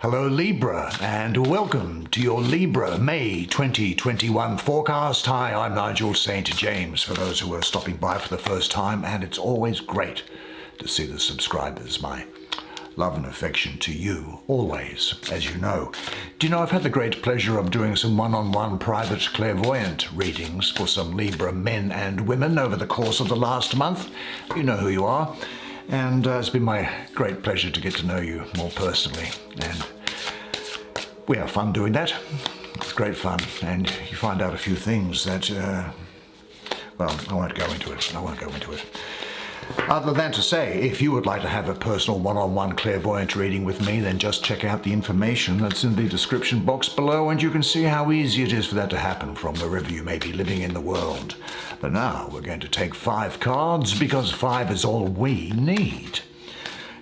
Hello Libra, and welcome to your Libra May 2021 forecast. Hi, I'm Nigel Saint James, for those who are stopping by for the first time, and it's always great to see the subscribers. My love and affection to you, always, as you know. Do you know I've had the great pleasure of doing some one-on-one private clairvoyant readings for some Libra men and women over the course of the last month. You know who you are. And it's been my great pleasure to get to know you more personally. And we have fun doing that. It's great fun. And you find out a few things that, well, I won't go into it. Other than to say, if you would like to have a personal one-on-one clairvoyant reading with me, then just check out the information that's in the description box below, and you can see how easy it is for that to happen from wherever you may be living in the world. But now we're going to take 5 cards, because 5 is all we need,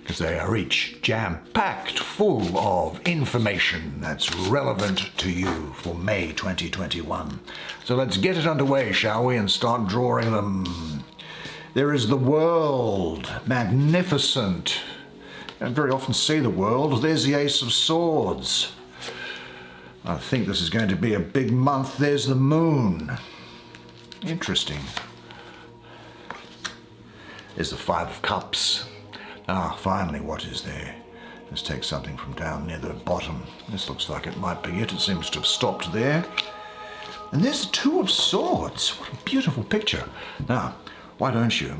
because they are each jam-packed full of information that's relevant to you for May 2021. So let's get it underway, shall we, and start drawing them. There is the World, magnificent. I don't very often see the World. There's the Ace of Swords. I think this is going to be a big month. There's the Moon. Interesting. There's the 5 of Cups. Ah, finally, what is there? Let's take something from down near the bottom. This looks like it might be it. It seems to have stopped there. And there's the 2 of Swords. What a beautiful picture. Now, why don't you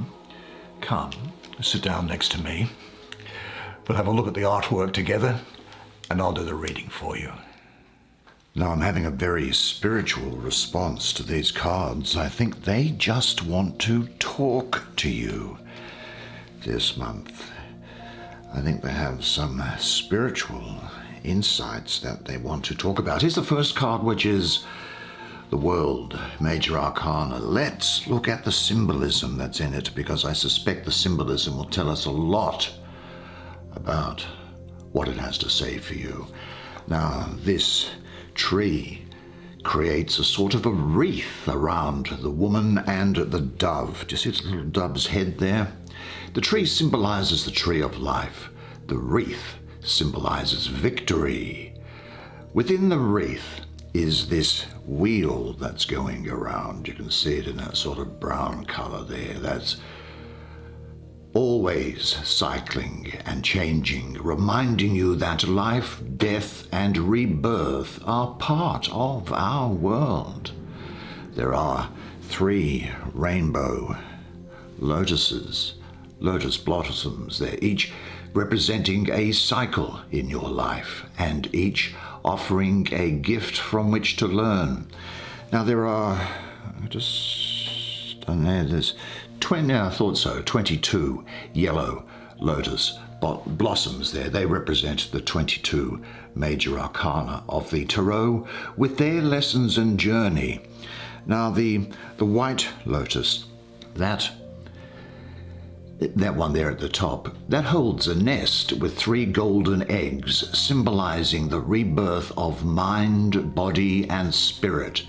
come, sit down next to me. We'll have a look at the artwork together, and I'll do the reading for you. Now, I'm having a very spiritual response to these cards. I think they just want to talk to you this month. I think they have some spiritual insights that they want to talk about. Here's the first card, which is the World, Major Arcana. Let's look at the symbolism that's in it, because I suspect the symbolism will tell us a lot about what it has to say for you. Now, this tree creates a sort of a wreath around the woman and the dove. Do you see its little dove's head there? The tree symbolizes the tree of life. The wreath symbolizes victory. Within the wreath is this wheel that's going around. You can see it in that sort of brown color there. That's always cycling and changing, reminding you that life, death, and rebirth are part of our world. There are 3 rainbow lotuses, lotus blossoms. They're each representing a cycle in your life, and each offering a gift from which to learn. Now there are, there's 20, I thought so, 22 yellow lotus blossoms there. They represent the 22 major arcana of the tarot with their lessons and journey. Now the white lotus, that one there at the top, that holds a nest with 3 golden eggs, symbolizing the rebirth of mind, body, and spirit.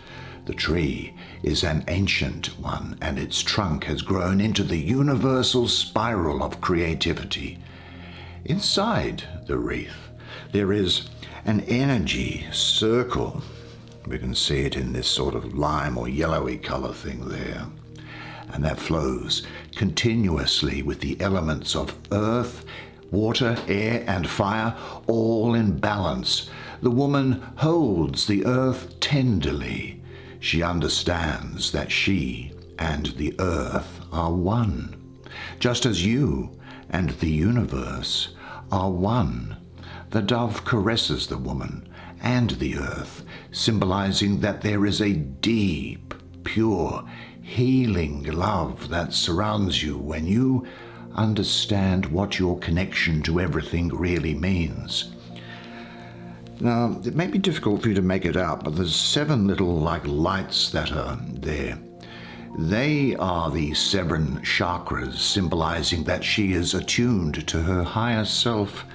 The tree is an ancient one, and its trunk has grown into the universal spiral of creativity. Inside the wreath, there is an energy circle. We can see it in this sort of lime or yellowy color thing there. And that flows continuously with the elements of earth, water, air, and fire, all in balance. The woman holds the earth tenderly. She understands that she and the earth are one, just as you and the universe are one. The dove caresses the woman and the earth, symbolizing that there is a deep, pure, healing love that surrounds you when you understand what your connection to everything really means. Now, it may be difficult for you to make it out, but there's 7 little lights that are there. They are the 7 chakras, symbolizing that she is attuned to her higher self.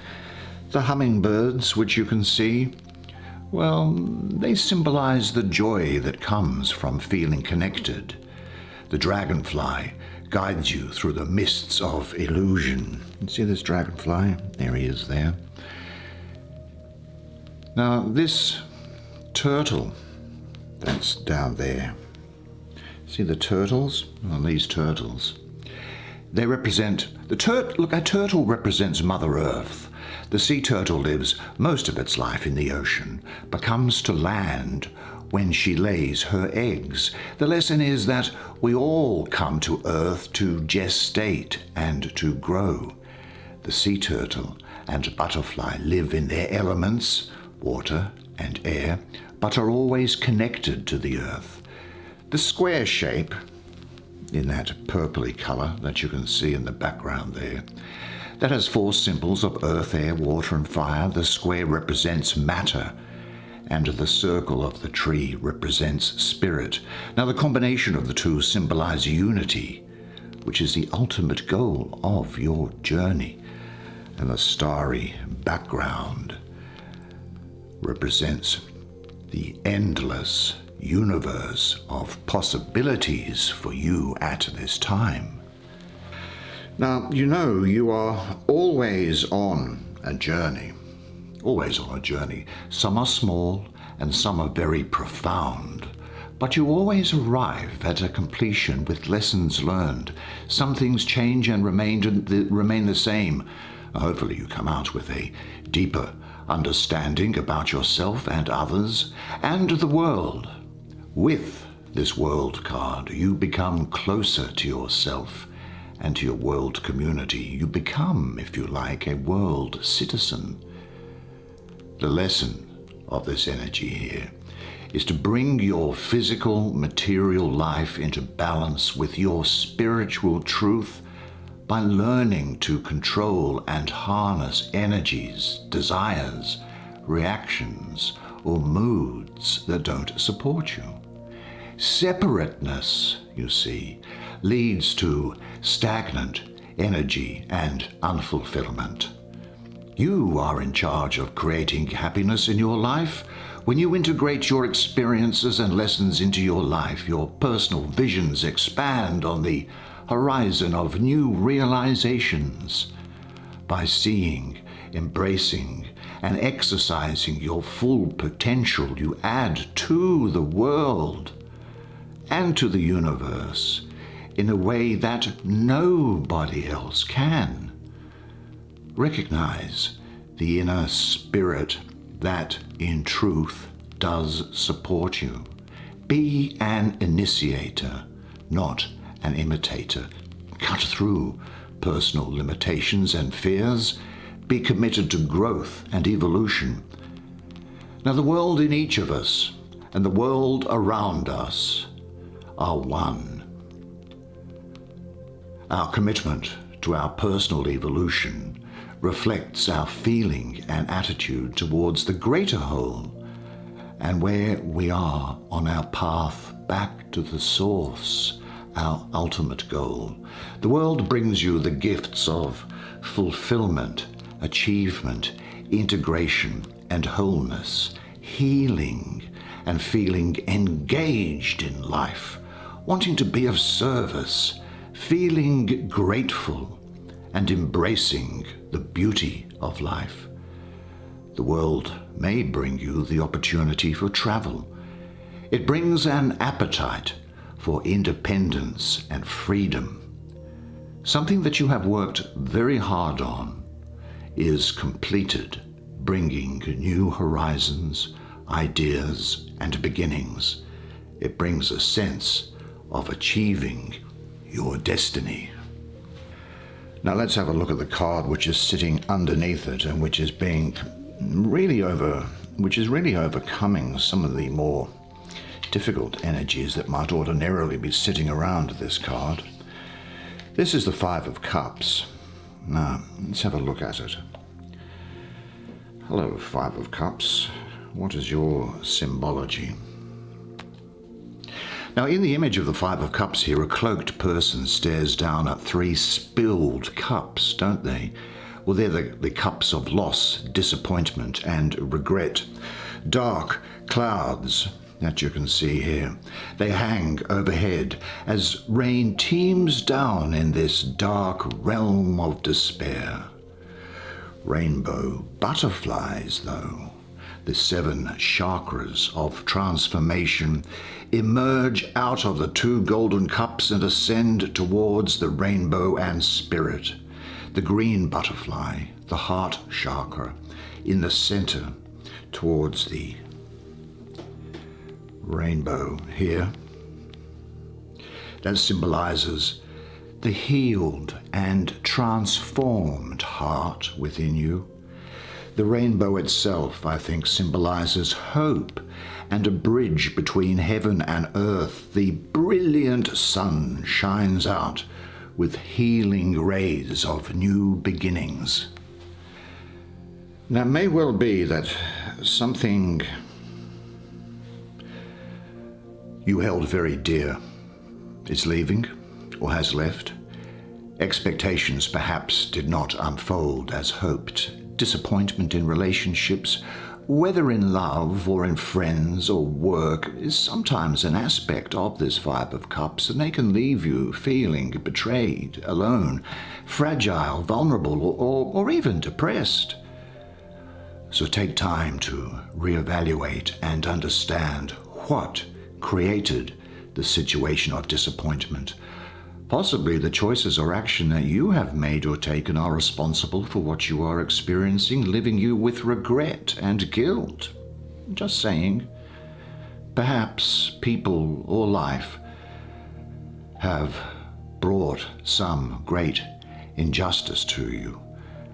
The hummingbirds, which you can see, well, they symbolize the joy that comes from feeling connected. The dragonfly guides you through the mists of illusion. You see this dragonfly? There he is there. Now this turtle that's down there, see the turtles? Well, these turtles, they represent, a turtle represents Mother Earth. The sea turtle lives most of its life in the ocean, but comes to land when she lays her eggs. The lesson is that we all come to Earth to gestate and to grow. The sea turtle and butterfly live in their elements, water and air, but are always connected to the Earth. The square shape, in that purpley colour that you can see in the background there, that has 4 symbols of earth, air, water and fire. The square represents matter, and the circle of the tree represents spirit. Now the combination of the two symbolize unity, which is the ultimate goal of your journey. And the starry background represents the endless universe of possibilities for you at this time. Now, you know you are always on a journey. Always on a journey. Some are small and some are very profound, but you always arrive at a completion with lessons learned. Some things change and remain the same. Hopefully you come out with a deeper understanding about yourself and others and the world. With this world card, you become closer to yourself and to your world community. You become, if you like, a world citizen. The lesson of this energy here is to bring your physical, material life into balance with your spiritual truth by learning to control and harness energies, desires, reactions, or moods that don't support you. Separateness, you see, leads to stagnant energy and unfulfillment. You are in charge of creating happiness in your life. When you integrate your experiences and lessons into your life, your personal visions expand on the horizon of new realizations. By seeing, embracing, and exercising your full potential, you add to the world and to the universe in a way that nobody else can. Recognize the inner spirit that, in truth, does support you. Be an initiator, not an imitator. Cut through personal limitations and fears. Be committed to growth and evolution. Now, the world in each of us and the world around us are one. Our commitment to our personal evolution reflects our feeling and attitude towards the greater whole and where we are on our path back to the source, our ultimate goal. The world brings you the gifts of fulfillment, achievement, integration and wholeness, healing and feeling engaged in life, wanting to be of service, feeling grateful and embracing the beauty of life. The world may bring you the opportunity for travel. It brings an appetite for independence and freedom. Something that you have worked very hard on is completed, bringing new horizons, ideas, and beginnings. It brings a sense of achieving your destiny. Now let's have a look at the card which is sitting underneath it and which is really overcoming some of the more difficult energies that might ordinarily be sitting around this card. This is the 5 of Cups. Now, let's have a look at it. Hello, 5 of Cups. What is your symbology? Now, in the image of the 5 of Cups here, a cloaked person stares down at 3 spilled cups, don't they? Well, they're the cups of loss, disappointment, and regret. Dark clouds that you can see here. They hang overhead as rain teems down in this dark realm of despair. Rainbow butterflies, though, The 7 chakras of transformation emerge out of the 2 golden cups and ascend towards the rainbow and spirit. The green butterfly, the heart chakra, in the center towards the rainbow here. That symbolizes the healed and transformed heart within you. The rainbow itself, I think, symbolizes hope and a bridge between heaven and earth. The brilliant sun shines out with healing rays of new beginnings. Now, it may well be that something you held very dear is leaving or has left. Expectations perhaps did not unfold as hoped. Disappointment in relationships, whether in love or in friends or work, is sometimes an aspect of this 5 of Cups, and they can leave you feeling betrayed, alone, fragile, vulnerable, or even depressed. So take time to reevaluate and understand what created the situation of disappointment. Possibly the choices or action that you have made or taken are responsible for what you are experiencing, leaving you with regret and guilt. Just saying. Perhaps people or life have brought some great injustice to you,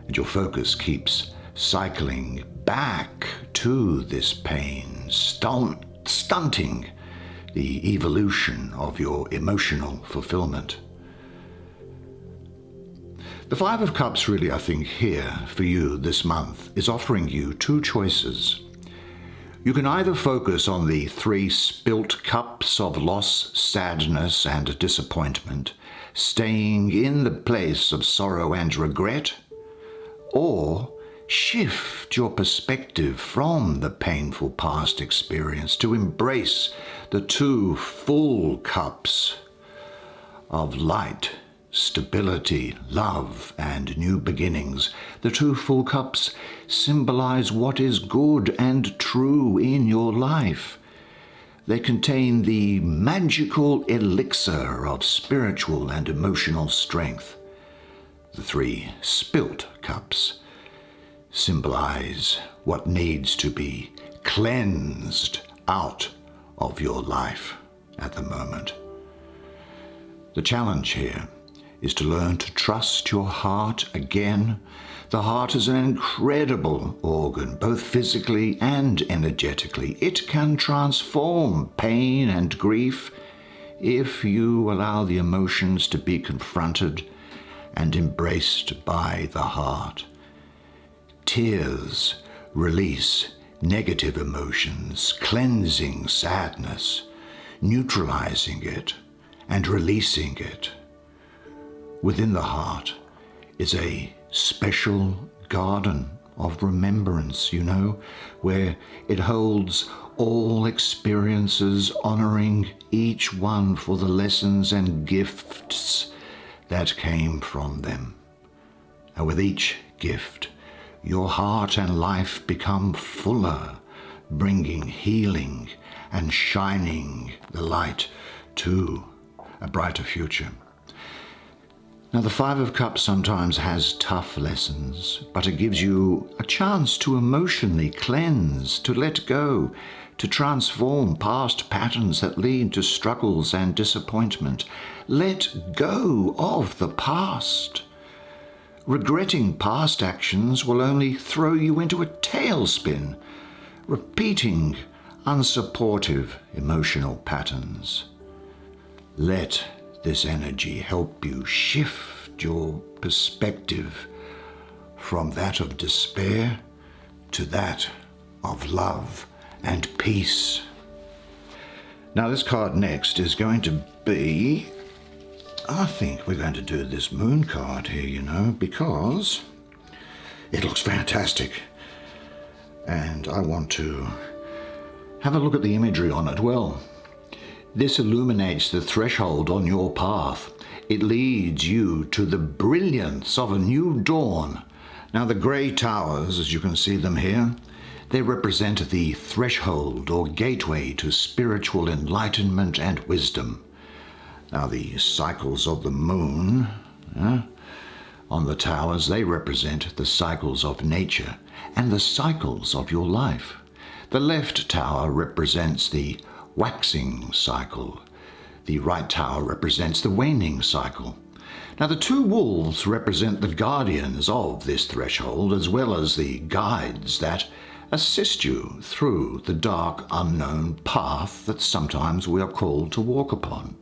and your focus keeps cycling back to this pain, stunting the evolution of your emotional fulfillment. The 5 of Cups really, I think, here for you this month is offering you 2 choices. You can either focus on the 3 spilt cups of loss, sadness, and disappointment, staying in the place of sorrow and regret, or shift your perspective from the painful past experience to embrace the 2 full cups of light, stability, love, and new beginnings. The 2 full cups symbolize what is good and true in your life. They contain the magical elixir of spiritual and emotional strength. The 3 spilt cups symbolize what needs to be cleansed out of your life at the moment. The challenge here is to learn to trust your heart again. The heart is an incredible organ, both physically and energetically. It can transform pain and grief if you allow the emotions to be confronted and embraced by the heart. Tears release negative emotions, cleansing sadness, neutralizing it, and releasing it. Within the heart is a special garden of remembrance, where it holds all experiences, honoring each one for the lessons and gifts that came from them. And with each gift, your heart and life become fuller, bringing healing and shining the light to a brighter future. Now, the 5 of Cups sometimes has tough lessons, but it gives you a chance to emotionally cleanse, to let go, to transform past patterns that lead to struggles and disappointment. Let go of the past. Regretting past actions will only throw you into a tailspin, repeating unsupportive emotional patterns. Let this energy help you shift your perspective from that of despair to that of love and peace. Now, this card next is going to be, I think we're going to do this moon card here, because it looks fantastic. And I want to have a look at the imagery on it. Well, this illuminates the threshold on your path. It leads you to the brilliance of a new dawn. Now, the grey towers, as you can see them here, They represent the threshold or gateway to spiritual enlightenment and wisdom. Now, the cycles of the moon on the towers, they represent the cycles of nature and the cycles of your life. The left tower represents the waxing cycle. The right tower represents the waning cycle. Now, the two wolves represent the guardians of this threshold, as well as the guides that assist you through the dark, unknown path that sometimes we are called to walk upon.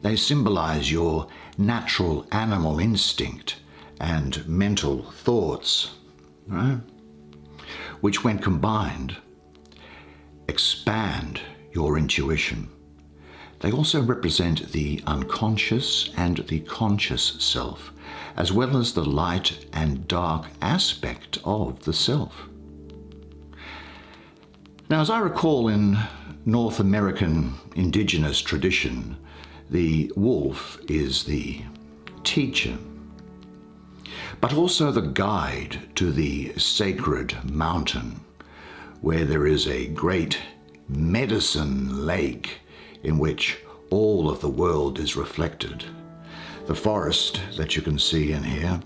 They symbolize your natural animal instinct and mental thoughts, right? Which, when combined, expand your intuition. They also represent the unconscious and the conscious self, as well as the light and dark aspect of the self. Now, as I recall, in North American indigenous tradition, the wolf is the teacher, but also the guide to the sacred mountain, where there is a great medicine lake in which all of the world is reflected. The forest that you can see in here,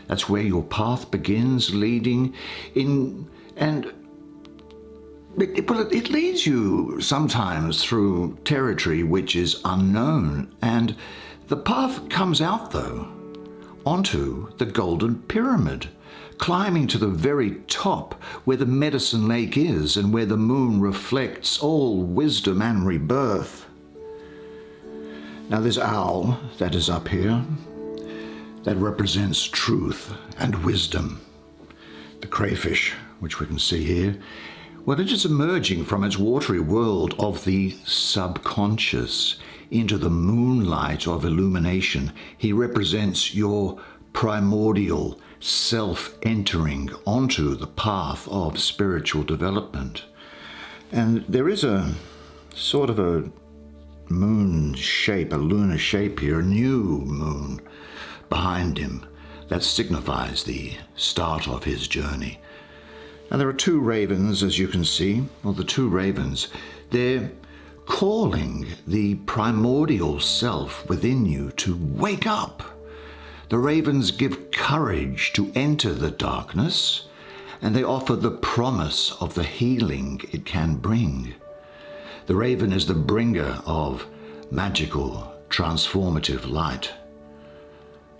that's where your path begins, leading in, and it leads you sometimes through territory which is unknown, and the path comes out, though, onto the Golden Pyramid, climbing to the very top where the medicine lake is and where the moon reflects all wisdom and rebirth. Now, this owl that is up here, that represents truth and wisdom. The crayfish, which we can see here, well, it is emerging from its watery world of the subconscious into the moonlight of illumination. He represents your primordial self entering onto the path of spiritual development. And there is a sort of a moon shape, a lunar shape here, a new moon behind him that signifies the start of his journey. Now, there are two ravens, as you can see. Well, the two ravens, they're calling the primordial self within you to wake up. The ravens give courage to enter the darkness, and they offer the promise of the healing it can bring. The raven is the bringer of magical, transformative light.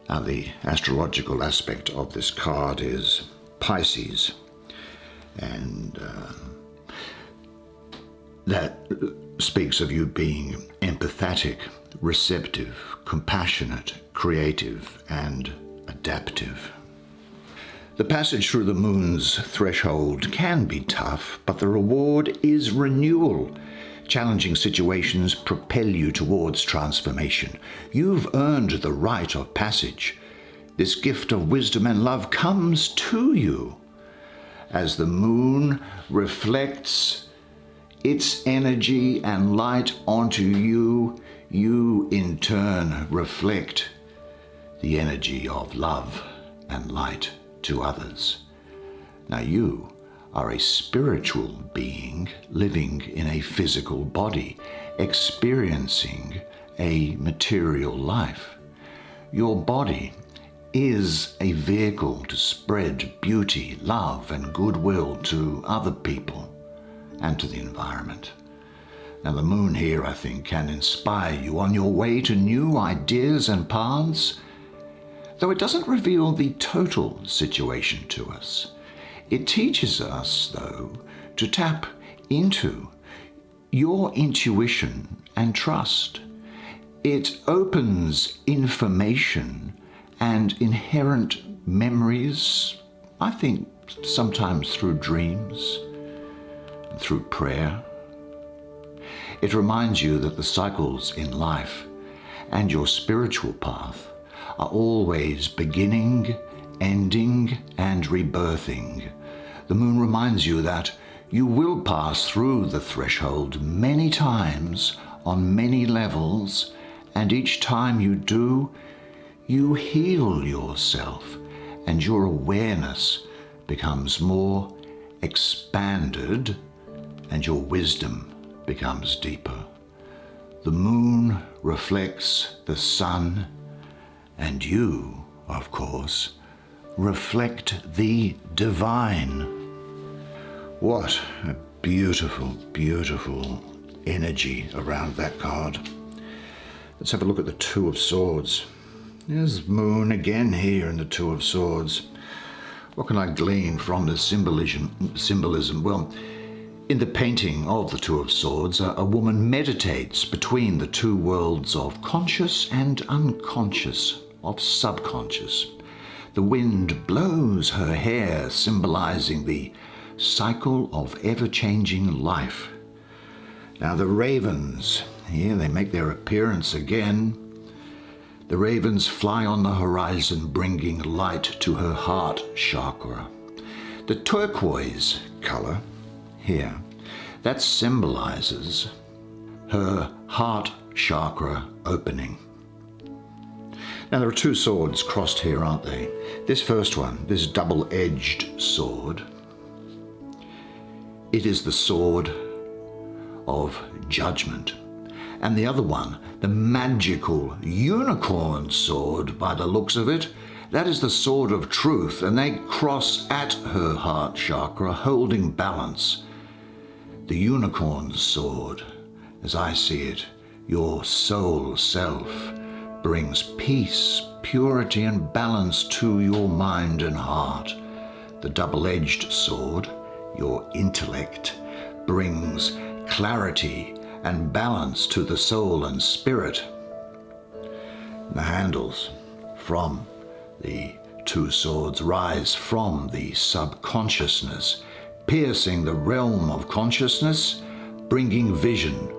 Now, the astrological aspect of this card is Pisces. And that speaks of you being empathetic, receptive, compassionate, creative, and adaptive. The passage through the moon's threshold can be tough, but the reward is renewal. Challenging situations propel you towards transformation. You've earned the right of passage. This gift of wisdom and love comes to you. As the moon reflects its energy and light onto you, you in turn reflect the energy of love and light to others. Now, you are a spiritual being living in a physical body, experiencing a material life. Your body is a vehicle to spread beauty, love, and goodwill to other people and to the environment. Now, the moon here, I think, can inspire you on your way to new ideas and paths, though it doesn't reveal the total situation to us. It teaches us, though, to tap into your intuition and trust. It opens information and inherent memories, I think sometimes through dreams, through prayer. It reminds you that the cycles in life and your spiritual path are always beginning, ending, and rebirthing. The moon reminds you that you will pass through the threshold many times on many levels, and each time you do, you heal yourself, and your awareness becomes more expanded and your wisdom becomes deeper. The moon reflects the sun, and you, of course, reflect the divine. What a beautiful, beautiful energy around that card. Let's have a look at the Two of Swords. There's moon again here in the Two of Swords. What can I glean from the symbolism? Well, in the painting of the Two of Swords, a woman meditates between the two worlds of conscious and unconscious, of subconscious. The wind blows her hair, symbolizing the cycle of ever-changing life. Now the ravens, here they make their appearance again. The ravens fly on the horizon, bringing light to her heart chakra. The turquoise color here, that symbolizes her heart chakra opening. Now there are two swords crossed here, aren't they? This first one, this double-edged sword, it is the sword of judgment. And the other one, the magical unicorn sword, by the looks of it, that is the sword of truth, and they cross at her heart chakra, holding balance. The unicorn sword, as I see it, your soul self, brings peace, purity, and balance to your mind and heart. The double-edged sword, your intellect, brings clarity and balance to the soul and spirit. The handles from the two swords rise from the subconsciousness, piercing the realm of consciousness, bringing vision.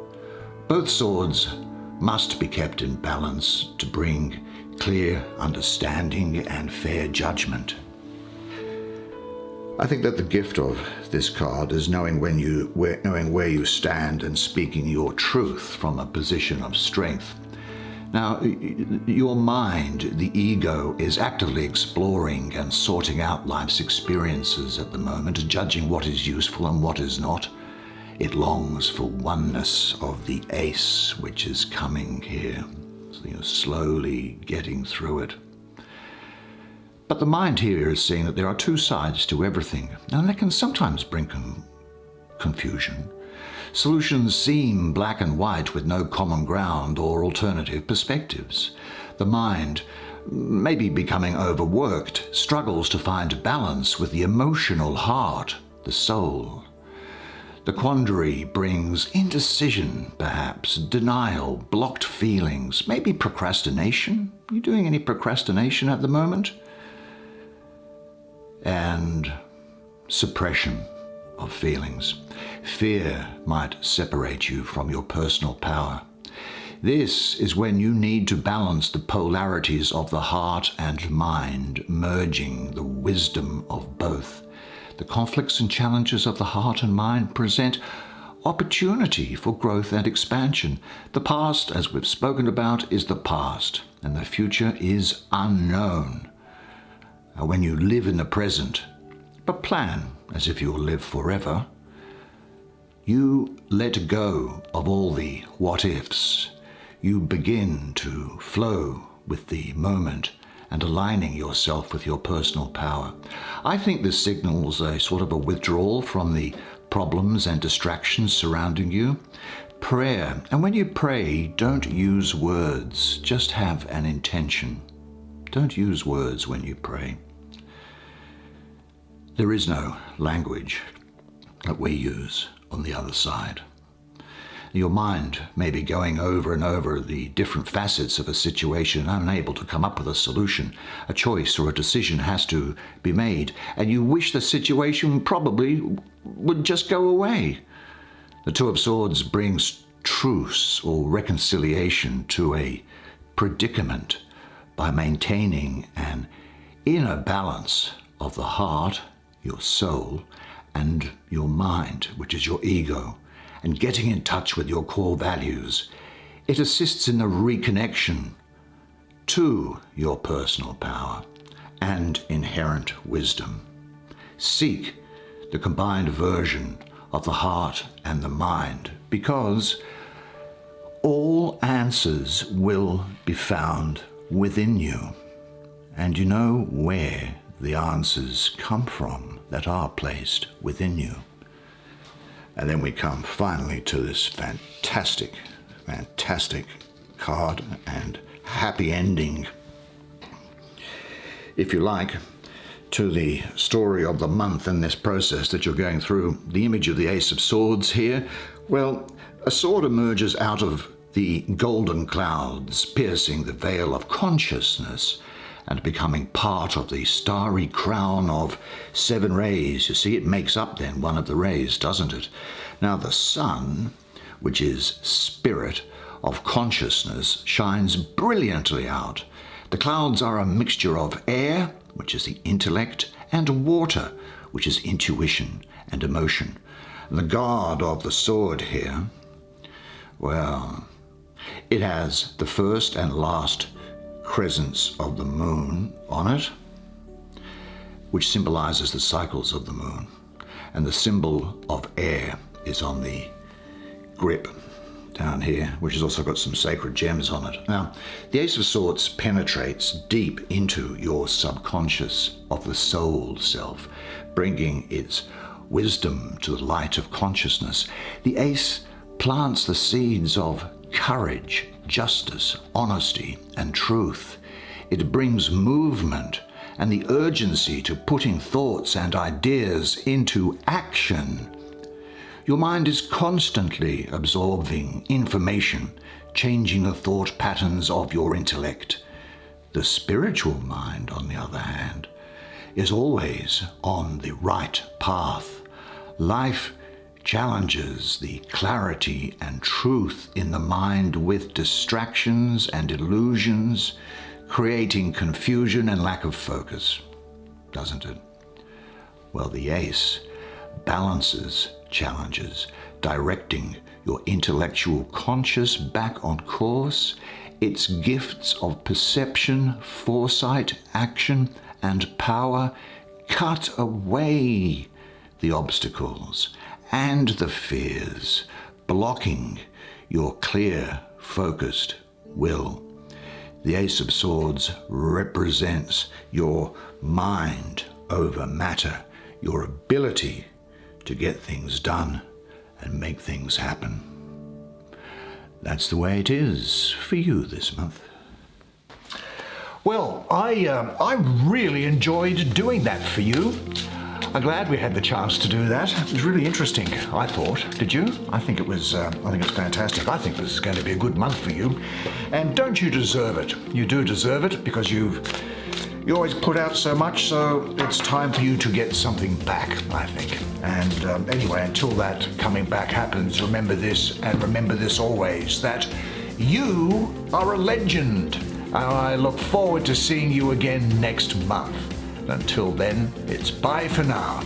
Both swords must be kept in balance to bring clear understanding and fair judgment. I think that the gift of this card is knowing where you stand and speaking your truth from a position of strength. Now, your mind, the ego, is actively exploring and sorting out life's experiences at the moment, judging what is useful and what is not. It longs for oneness of the ace, which is coming here. So you're slowly getting through it. But the mind here is seeing that there are two sides to everything, and that can sometimes bring confusion. Solutions seem black and white with no common ground or alternative perspectives. The mind, maybe becoming overworked, struggles to find balance with the emotional heart, the soul. The quandary brings indecision, perhaps, denial, blocked feelings, maybe procrastination. Are you doing any procrastination at the moment? And suppression of feelings. Fear might separate you from your personal power. This is when you need to balance the polarities of the heart and mind, merging the wisdom of both. The conflicts and challenges of the heart and mind present opportunity for growth and expansion. The past, as we've spoken about, is the past, and the future is unknown. When you live in the present, but plan as if you'll live forever, you let go of all the what-ifs. You begin to flow with the moment and aligning yourself with your personal power. I think this signals a sort of a withdrawal from the problems and distractions surrounding you. Prayer, and when you pray, don't use words, just have an intention. Don't use words when you pray. There is no language that we use on the other side. Your mind may be going over and over the different facets of a situation, unable to come up with a solution. A choice or a decision has to be made, and you wish the situation probably would just go away. The Two of Swords brings truce or reconciliation to a predicament by maintaining an inner balance of the heart, your soul, and your mind, which is your ego, and getting in touch with your core values. It assists in the reconnection to your personal power and inherent wisdom. Seek the combined version of the heart and the mind, because all answers will be found within you. And you know where the answers come from that are placed within you. And then we come finally to this fantastic card and happy ending, if you like, to the story of the month and this process that you're going through. The image of the Ace of Swords here. Well, a sword emerges out of the golden clouds, piercing the veil of consciousness and becoming part of the starry crown of 7 rays. You see, it makes up then one of the rays, doesn't it? Now the sun, which is spirit of consciousness, shines brilliantly out. The clouds are a mixture of air, which is the intellect, and water, which is intuition and emotion. And the guard of the sword here, well, it has the first and last crescents of the moon on it, which symbolizes the cycles of the moon. And the symbol of air is on the grip down here, which has also got some sacred gems on it. Now, the Ace of Swords penetrates deep into your subconscious of the soul self, bringing its wisdom to the light of consciousness. The Ace plants the seeds of courage, justice, honesty, and truth. It brings movement and the urgency to putting thoughts and ideas into action. Your mind is constantly absorbing information, changing the thought patterns of your intellect. The spiritual mind, on the other hand, is always on the right path. Life challenges the clarity and truth in the mind with distractions and illusions, creating confusion and lack of focus, doesn't it? Well, the Ace balances challenges, directing your intellectual conscious back on course. Its gifts of perception, foresight, action, and power cut away the obstacles and the fears, blocking your clear, focused will. The Ace of Swords represents your mind over matter, your ability to get things done and make things happen. That's the way it is for you this month. Well, I really enjoyed doing that for you. I'm glad we had the chance to do that. It was really interesting, I thought. Did you? I think it's fantastic. I think this is going to be a good month for you. And don't you deserve it? You do deserve it, because you always put out so much, so it's time for you to get something back, I think. And anyway, until that coming back happens, remember this, and remember this always, that you are a legend. And I look forward to seeing you again next month. Until then, it's bye for now.